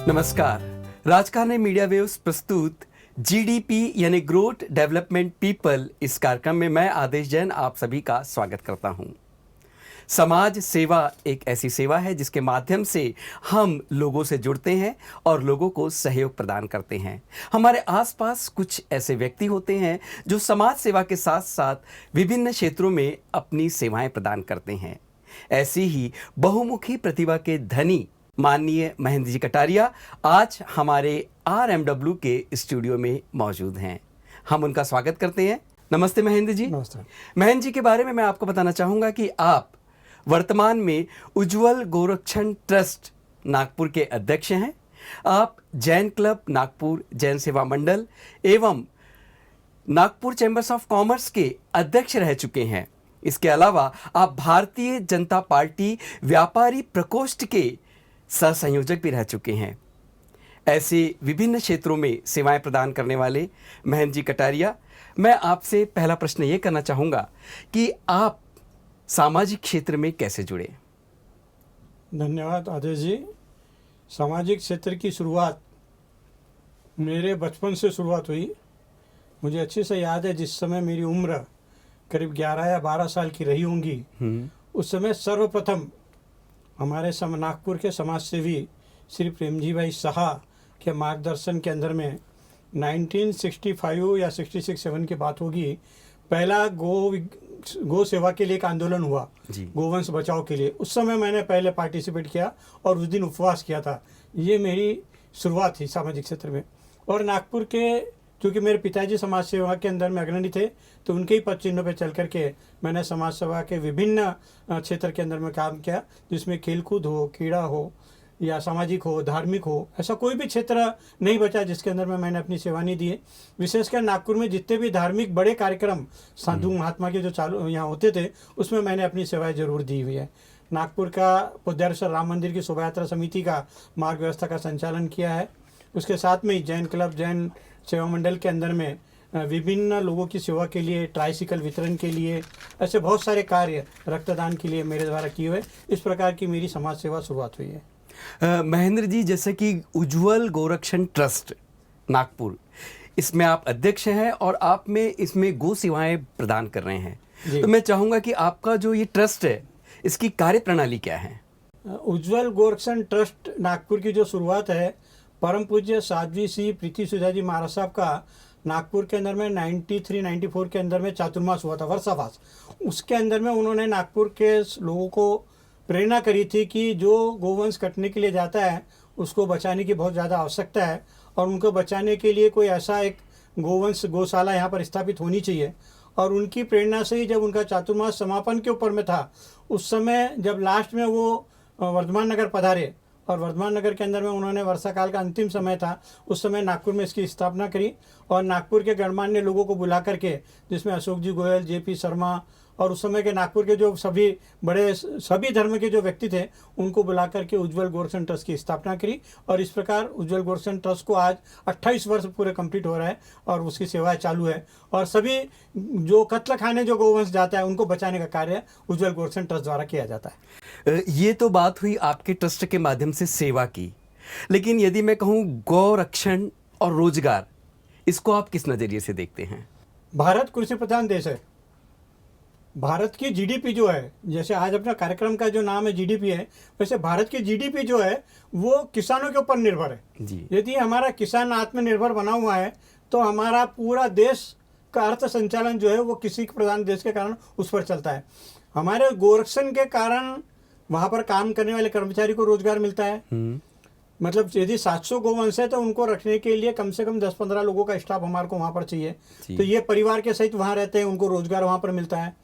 नमस्कार। राजकारणी media waves प्रस्तुत जीडीपी यानी ग्रोथ डेवलपमेंट पीपल इस कार्यक्रम में मैं आदेश जैन आप सभी का स्वागत करता हूं। समाज सेवा एक ऐसी सेवा है जिसके माध्यम से हम लोगों से जुड़ते हैं और लोगों को सहयोग प्रदान करते हैं। हमारे आसपास कुछ ऐसे व्यक्ति होते हैं जो समाज सेवा के साथ साथ विभिन्न क्षेत्रों में अपनी सेवाएं प्रदान करते हैं। ऐसी ही बहुमुखी प्रतिभा के धनी माननीय महेंद्र जी कटारिया आज हमारे RMW के स्टूडियो में मौजूद हैं। हम उनका स्वागत करते हैं। नमस्ते महेंद्र जी। नमस्ते। महेंद्र जी के बारे में मैं आपको बताना चाहूँगा कि आप वर्तमान में उज्ज्वल गोरक्षण ट्रस्ट नागपुर के अध्यक्ष हैं। आप जैन क्लब नागपुर जैन सेवा मंडल एवं नागपुर चैम्बर्स ऑफ कॉमर्स के अध्यक्ष रह चुके हैं। इसके अलावा आप भारतीय जनता पार्टी व्यापारी प्रकोष्ठ के सह संयोजक भी रह चुके हैं। ऐसे विभिन्न क्षेत्रों में सेवाएं प्रदान करने वाले महेंद्र जी कटारिया, मैं आपसे पहला प्रश्न ये करना चाहूँगा कि आप सामाजिक क्षेत्र में कैसे जुड़े? धन्यवाद आदेश जी। सामाजिक क्षेत्र की शुरुआत मेरे बचपन से शुरुआत हुई। मुझे अच्छे से याद है, जिस समय मेरी उम्र करीब 11 या 12 साल की रही होंगी, उस समय सर्वप्रथम हमारे नागपुर के समाज सेवी श्री प्रेमजी भाई साहा के मार्गदर्शन के अंदर में 1965 या 66-7 की बात होगी, पहला गो सेवा के लिए एक आंदोलन हुआ, गोवंश बचाओ के लिए। उस समय मैंने पहले पार्टिसिपेट किया और उस दिन उपवास किया था। ये मेरी शुरुआत थी सामाजिक क्षेत्र में। और नागपुर के, क्योंकि मेरे पिताजी समाज सेवा के अंदर में अग्रणी थे, तो उनके ही पद चिन्हों पर चल करके मैंने समाज सेवा के विभिन्न क्षेत्र के अंदर में काम किया, जिसमें खेलकूद हो, क्रीड़ा हो या सामाजिक हो, धार्मिक हो, ऐसा कोई भी क्षेत्र नहीं बचा जिसके अंदर में मैंने अपनी सेवा नहीं दी है। विशेषकर नागपुर में जितने भी धार्मिक बड़े कार्यक्रम साधु महात्मा के जो चालू यहाँ होते थे, उसमें मैंने अपनी सेवाएं जरूर दी हुई है। नागपुर का पुद्यारेश्वर राम मंदिर की शोभा यात्रा समिति का मार्ग व्यवस्था का संचालन किया है। उसके साथ में ही जैन क्लब जैन सेवा मंडल के अंदर में विभिन्न लोगों की सेवा के लिए, ट्राइसिकल वितरण के लिए, ऐसे बहुत सारे कार्य, रक्तदान के लिए मेरे द्वारा किए हुए। इस प्रकार की मेरी समाज सेवा शुरुआत हुई है। महेंद्र जी, जैसे कि उज्ज्वल गोरक्षण ट्रस्ट नागपुर, इसमें आप अध्यक्ष हैं और आप में इसमें गो सेवाएं प्रदान कर रहे हैं, तो मैं चाहूँगा कि आपका जो ये ट्रस्ट है, इसकी कार्य प्रणाली क्या है? उज्ज्वल गोरक्षण ट्रस्ट नागपुर की जो शुरुआत है, परम पूज्य साध्वी श्री प्रीति सुधा जी महाराज साहब का नागपुर के अंदर में 93-94 के अंदर में चातुर्मास हुआ था, वर्षावास। उसके अंदर में उन्होंने नागपुर के लोगों को प्रेरणा करी थी कि जो गोवंश कटने के लिए जाता है उसको बचाने की बहुत ज़्यादा आवश्यकता है, और उनको बचाने के लिए कोई ऐसा एक गोवंश गौशाला यहाँ पर स्थापित होनी चाहिए। और उनकी प्रेरणा से ही जब उनका चातुर्मास समापन के ऊपर में था, उस समय जब लास्ट में वो वर्धमान नगर पधारे, और वर्धमान नगर के अंदर में उन्होंने वर्षा काल का अंतिम समय था, उस समय नागपुर में इसकी स्थापना करी। और नागपुर के गणमान्य लोगों को बुला करके, जिसमें अशोक जी गोयल, JP शर्मा और उस समय के नागपुर के जो सभी धर्म के जो व्यक्ति थे, उनको बुला करके उज्ज्वल गोरक्षण ट्रस्ट की स्थापना करी। और इस प्रकार उज्ज्वल गोरक्षण ट्रस्ट को आज 28 वर्ष पूरे कंप्लीट हो रहा है और उसकी सेवाएं चालू है। और सभी जो कत्ल खाने जो गोवंश जाता है, उनको बचाने का कार्य उज्ज्वल गोरक्षण ट्रस्ट द्वारा किया जाता है। ये तो बात हुई आपके ट्रस्ट के माध्यम से सेवा की, लेकिन यदि मैं कहूँ गौरक्षण और रोजगार, इसको आप किस नजरिए से देखते हैं? भारत कृषि प्रधान देश है। भारत की GDP जो है, जैसे आज अपना कार्यक्रम का जो नाम है GDP है, वैसे भारत की GDP जो है वो किसानों के ऊपर निर्भर है जी। यदि हमारा किसान आत्मनिर्भर बना हुआ है, तो हमारा पूरा देश का अर्थ संचालन जो है वो कृषि प्रधान देश के कारण उस पर चलता है। हमारे गोरक्षण के कारण वहाँ पर काम करने वाले कर्मचारी को रोजगार मिलता है। मतलब यदि 700 गोवंश है तो उनको रखने के लिए कम से कम 10-15 लोगों का स्टाफ हमारे को वहाँ पर चाहिए। तो ये परिवार के सहित वहाँ रहते हैं, उनको रोजगार वहाँ पर मिलता है।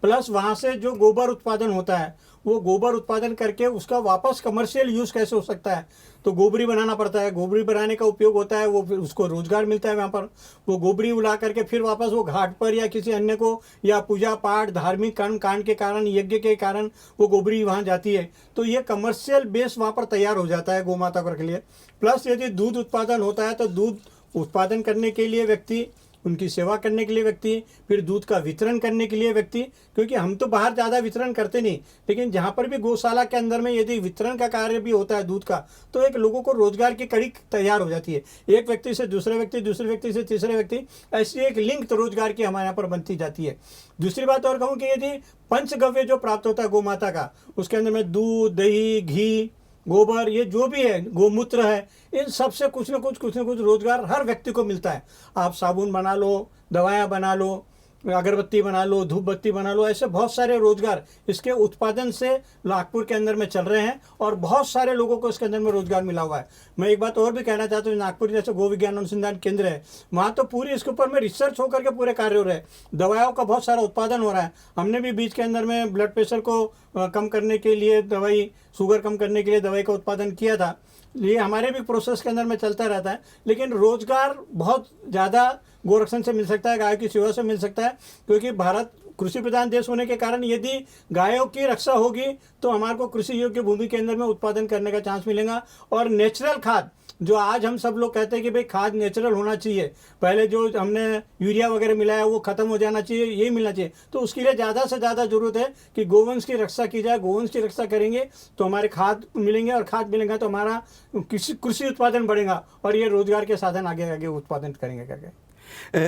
प्लस वहाँ से जो गोबर उत्पादन होता है, वो गोबर उत्पादन करके उसका वापस कमर्शियल यूज़ कैसे हो सकता है, तो गोबरी बनाना पड़ता है। गोबरी बनाने का उपयोग होता है, वो फिर उसको रोजगार मिलता है वहाँ पर। वो गोबरी उला करके फिर वापस वो घाट पर या किसी अन्य को, या पूजा पाठ धार्मिक कर्म कांड के कारण, यज्ञ के कारण वो गोबरी वहाँ जाती है। तो ये कमर्शियल बेस वहाँ पर तैयार हो जाता है गौ माता के लिए। प्लस यदि दूध उत्पादन होता है, तो दूध उत्पादन करने के लिए व्यक्ति उनकी सेवा करने के लिए व्यक्ति, फिर दूध का वितरण करने के लिए व्यक्ति, क्योंकि हम तो बाहर ज़्यादा वितरण करते नहीं, लेकिन जहाँ पर भी गौशाला के अंदर में यदि वितरण का कार्य भी होता है दूध का, तो एक लोगों को रोजगार की कड़ी तैयार हो जाती है। एक व्यक्ति से दूसरे व्यक्ति, दूसरे व्यक्ति से तीसरे व्यक्ति, ऐसी एक लिंक तो रोजगार की हमारे यहाँ पर बनती जाती है। दूसरी बात और कहूँ कि यदि पंचगव्य जो प्राप्त होता है गौ माता का, उसके अंदर में दूध, दही, घी, गोबर, ये जो भी है, गोमूत्र है, इन सब से कुछ न कुछ रोजगार हर व्यक्ति को मिलता है। आप साबुन बना लो, दवाएं बना लो, अगरबत्ती बना लो, धूप बत्ती बना लो, ऐसे बहुत सारे रोजगार इसके उत्पादन से नागपुर के अंदर में चल रहे हैं और बहुत सारे लोगों को इसके अंदर में रोजगार मिला हुआ है। मैं एक बात और भी कहना चाहता हूँ, नागपुर जैसे गो विज्ञान अनुसंधान केंद्र है, वहाँ तो पूरी इसके ऊपर में रिसर्च होकर के पूरे कार्य हो रहे हैं, दवाओं का बहुत सारा उत्पादन हो रहा है। हमने भी बीच के अंदर में ब्लड प्रेशर को कम करने के लिए दवाई, शुगर कम करने के लिए दवाई का उत्पादन किया था। ये हमारे भी प्रोसेस के अंदर में चलता रहता है, लेकिन रोजगार बहुत ज़्यादा गोरक्षण से मिल सकता है, गाय की सेवा से मिल सकता है, क्योंकि भारत कृषि प्रधान देश होने के कारण यदि गायों की रक्षा होगी तो हमारे को कृषि योग्य भूमि के अंदर में उत्पादन करने का चांस मिलेगा। और नेचुरल खाद, जो आज हम सब लोग कहते हैं कि भाई खाद नेचुरल होना चाहिए, पहले जो हमने यूरिया वगैरह मिलाया वो खत्म हो जाना चाहिए, यही मिलना चाहिए, तो उसके लिए ज़्यादा से ज़्यादा जरूरत है कि गोवंश की रक्षा की जाए। गोवंश की रक्षा करेंगे तो हमारे खाद मिलेंगे, और खाद मिलेंगे तो हमारा कृषि उत्पादन बढ़ेगा और ये रोजगार के साधन आगे आगे उत्पादन करेंगे करके।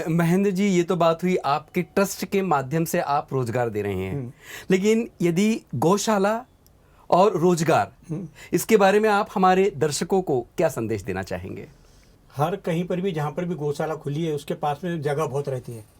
महेंद्र जी, ये तो बात हुई आपके ट्रस्ट के माध्यम से आप रोजगार दे रहे हैं, लेकिन यदि गौशाला और रोजगार, इसके बारे में आप हमारे दर्शकों को क्या संदेश देना चाहेंगे? हर कहीं पर भी, जहाँ पर भी गौशाला खुली है, उसके पास में जगह बहुत रहती है।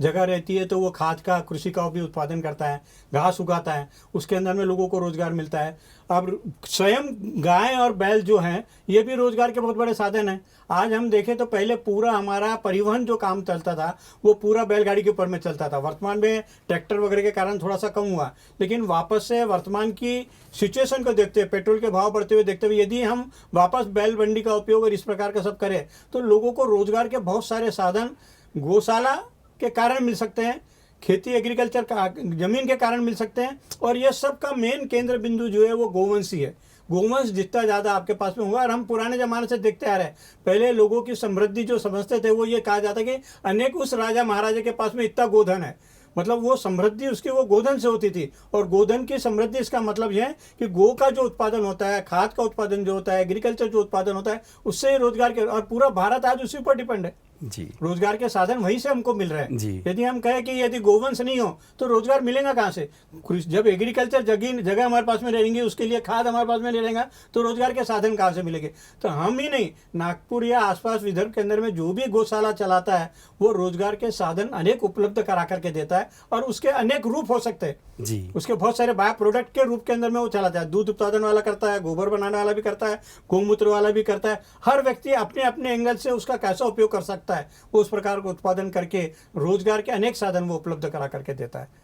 जगह रहती है तो वो खाद का, कृषि का भी उत्पादन करता है, घास उगाता है, उसके अंदर में लोगों को रोजगार मिलता है। अब स्वयं गाय और बैल जो हैं, ये भी रोजगार के बहुत बड़े साधन हैं। आज हम देखें तो पहले पूरा हमारा परिवहन जो काम चलता था वो पूरा बैलगाड़ी के ऊपर में चलता था। वर्तमान में ट्रैक्टर वगैरह के कारण थोड़ा सा कम हुआ, लेकिन वापस से वर्तमान की सिचुएशन को देखते हुए, पेट्रोल के भाव बढ़ते हुए देखते हुए, यदि हम वापस बैल बंडी का उपयोग और इस प्रकार का सब करें तो लोगों को रोजगार के बहुत सारे साधन गौशाला के कारण मिल सकते हैं, खेती एग्रीकल्चर का जमीन के कारण मिल सकते हैं। और ये सब का मेन केंद्र बिंदु जो है वो गोवंश ही है। गोवंश जितना ज़्यादा आपके पास में हुआ, और हम पुराने ज़माने से देखते आ रहे हैं, पहले लोगों की समृद्धि जो समझते थे वो ये कहा जाता कि अनेक उस राजा महाराजा के पास में इतना गोधन है, मतलब वो समृद्धि उसकी वो गोधन से होती थी। और गोधन की समृद्धि, इसका मतलब यह है कि गो का जो उत्पादन होता है, खाद का उत्पादन जो होता है, एग्रीकल्चर जो उत्पादन होता है, उससे रोजगार के, और पूरा भारत आज उसी पर डिपेंड है जी। रोजगार के साधन वहीं से हमको मिल रहे हैं जी। यदि हम कहें कि यदि गोवंश नहीं हो तो रोजगार मिलेगा कहाँ से? जब एग्रीकल्चर जगह हमारे पास में रहेंगी, उसके लिए खाद हमारे पास में रहेगा, तो रोजगार के साधन कहाँ से मिलेंगे? तो हम ही नहीं, नागपुर या आसपास विदर्भ के अंदर में जो भी गौशाला चलाता है वो रोजगार के साधन अनेक उपलब्ध करा करके देता है, और उसके अनेक रूप हो सकते हैं जी। उसके बहुत सारे बाय प्रोडक्ट के रूप के अंदर में वो चलाता है। दूध उत्पादन वाला करता है, गोबर बनाने वाला भी करता है, गोमूत्र वाला भी करता है। हर व्यक्ति अपने अपने एंगल से उसका कैसा उपयोग कर सकता है, वो उस प्रकार का उत्पादन करके रोजगार के अनेक साधन वो उपलब्ध करा करके देता है।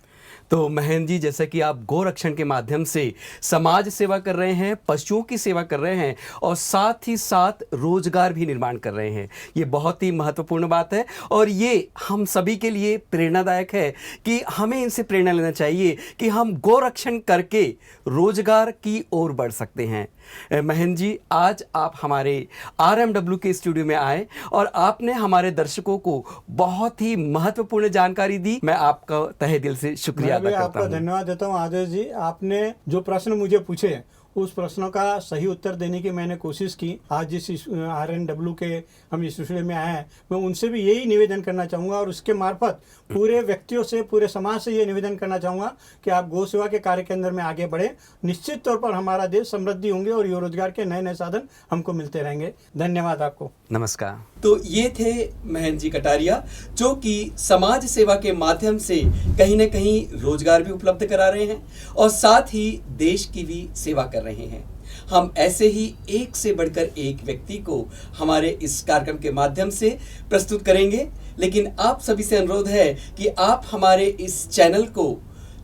तो महेंद्र जी, जैसे कि आप गोरक्षण के माध्यम से समाज सेवा कर रहे हैं, पशुओं की सेवा कर रहे हैं, और साथ ही साथ रोजगार भी निर्माण कर रहे हैं, ये बहुत ही महत्वपूर्ण बात है। और ये हम सभी के लिए प्रेरणादायक है कि हमें इनसे प्रेरणा लेना चाहिए कि हम गोरक्षण करके रोजगार की ओर बढ़ सकते हैं। महेंद्र जी, आज आप हमारे RMW के स्टूडियो में आए और आपने हमारे दर्शकों को बहुत ही महत्वपूर्ण जानकारी दी। मैं आपका तहे दिल से शुक्रिया अदा करता आपका हूं। धन्यवाद देता हूं आदेश जी। आपने जो प्रश्न मुझे पूछे उस प्रश्नों का सही उत्तर देने की मैंने कोशिश की। आज जिस RNW के हम इस स्टूडियो में आए हैं, मैं उनसे भी यही निवेदन करना चाहूँगा, और उसके मार्फत पूरे व्यक्तियों से, पूरे समाज से ये निवेदन करना चाहूँगा कि आप गौ सेवा के कार्य के अंदर में आगे बढ़े। निश्चित तौर पर हमारा देश समृद्धि होंगे और ये रोजगार के नए नए साधन हमको मिलते रहेंगे। धन्यवाद आपको। नमस्कार। तो ये थे महेंद्र जी कटारिया, जो कि समाज सेवा के माध्यम से कहीं न कहीं रोजगार भी उपलब्ध करा रहे हैं और साथ ही देश की भी सेवा कर रहे हैं। हम ऐसे ही एक से बढ़कर एक व्यक्ति को हमारे इस कार्यक्रम के माध्यम से प्रस्तुत करेंगे, लेकिन आप सभी से अनुरोध है कि आप हमारे इस चैनल को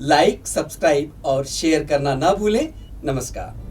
लाइक, सब्सक्राइब और शेयर करना ना भूलें। नमस्कार।